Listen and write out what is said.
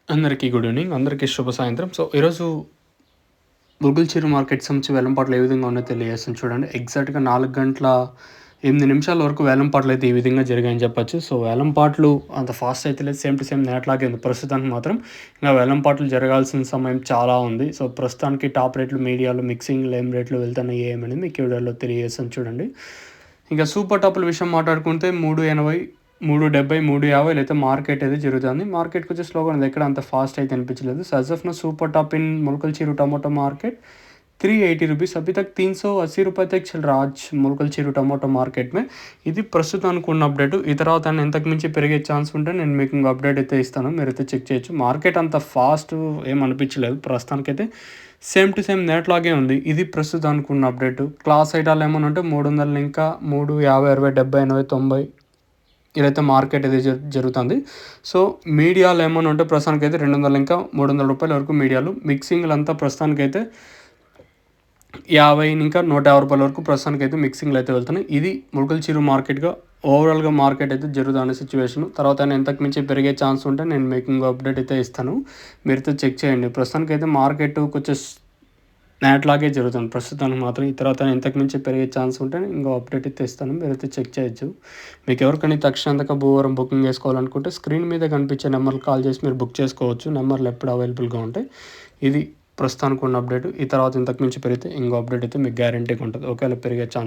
అందరికీ good evening. అందరికీ శుభ సాయంత్రం. సో, ఈరోజు బుల్బుల్ మార్కెట్ సంబంధించి వేలంపాట్లు ఏ విధంగా ఉన్నాయో తెలియజేస్తాను చూడండి. ఎగ్జాక్ట్‌గా 4 గంటల 8 నిమిషాల వరకు వేలంపాట్లు అయితే ఈ విధంగా జరిగాయని చెప్పొచ్చు. సో, వేలంపాట్లు అంత ఫాస్ట్ అయితే లేదు. సేమ్ టు సేమ్ నేట్లాగే ఉంది. ప్రస్తుతానికి మాత్రం ఇంకా వేలంపాట్లు జరగాల్సిన సమయం చాలా ఉంది. సో, ప్రస్తుతానికి టాప్ రేట్లు మీడియాలో మిక్సింగ్‌లో ఏం రేట్లు వెళ్తున్నాయి ఏమనేది మీకు ఈ వీడియోలో తెలియజేస్తాను చూడండి. ఇంకా సూపర్ టాప్‌ల విషయం మాట్లాడుకుంటే 380, 370, 350 అయితే మార్కెట్ అయితే జరుగుతుంది. మార్కెట్ కొంచెం స్లోగా ఉంది. ఎక్కడ అంత ఫాస్ట్ అయితే అనిపించలేదు. So as of now super top in Mulakalacheruvu tomato market 380 rupees अभी तक 380 रुपये तक चल रहा आज मुलकलचीरू टमाटो మార్కెట్ में. ఇది ప్రస్తుతానికి ఉన్న అప్డేట్. ఈ తర్వాత ఎంతకు మించి పెరిగే ఛాన్స్ ఉంటే నేను మీకు ఇంకో అప్డేట్ అయితే ఇస్తాను. మీరైతే చెక్ చేయొచ్చు. మార్కెట్ అంత ఫాస్ట్ ఏం అనిపించలేదు. ప్రస్తుతానికైతే సేమ్ టు సేమ్ నేట్లాగే ఉంది. ఇది ప్రస్తుతానికి ఉన్న అప్డేట్. క్లాస్ ఐటాలు ఏమన్నా ఉంటే 300 ఇంకా 3, 50, 60, 70, 80, 90 ఇదైతే మార్కెట్ అయితే జరుగుతుంది. సో, మీడియాలో ఏమన్నా ఉంటే ప్రస్తుతానికైతే 200 ఇంకా 300 రూపాయల వరకు మీడియాలు. మిక్సింగ్‌లంతా ప్రస్తుతానికైతే 50 ఇంకా 150 రూపాయల వరకు ప్రస్తుతానికైతే మిక్సింగ్‌లు అయితే వెళ్తున్నాయి. ఇది ములకల్చీరు మార్కెట్‌గా ఓవరాల్‌గా మార్కెట్ అయితే జరుగుతున్న సిచ్యువేషన్. తర్వాత ఎంతకు మించి పెరిగే ఛాన్స్ ఉంటే నేను మీకు ఇంకో అప్డేట్ అయితే ఇస్తాను. మీరైతే చెక్ చేయండి. ప్రస్తుతానికైతే మార్కెట్ కొంచెం నేట్లాగే జరుగుతుంది ప్రస్తుతానికి మాత్రం. ఈ తర్వాత ఇంతకు మించి పెరిగే ఛాన్స్ ఉంటే ఇంకో అప్డేట్ అయితే ఇస్తాను. మీరైతే చెక్ చేయొచ్చు. మీకు ఎవరికైనా తక్షణంతక భూవరం బుకింగ్ చేసుకోవాలనుకుంటే స్క్రీన్ మీద కనిపించే నెంబర్కి కాల్ చేసి మీరు బుక్ చేసుకోవచ్చు. నెంబర్లు ఎప్పుడు అవైలబుల్గా ఉంటాయి. ఇది ప్రస్తుతానికి ఉన్న అప్డేట్. ఈ తర్వాత ఇంతకు మించి పెరిగితే ఇంకో అప్డేట్ అయితే మీకు గ్యారంటీగా ఉంటుంది. ఒకవేళ పెరిగే ఛాన్స్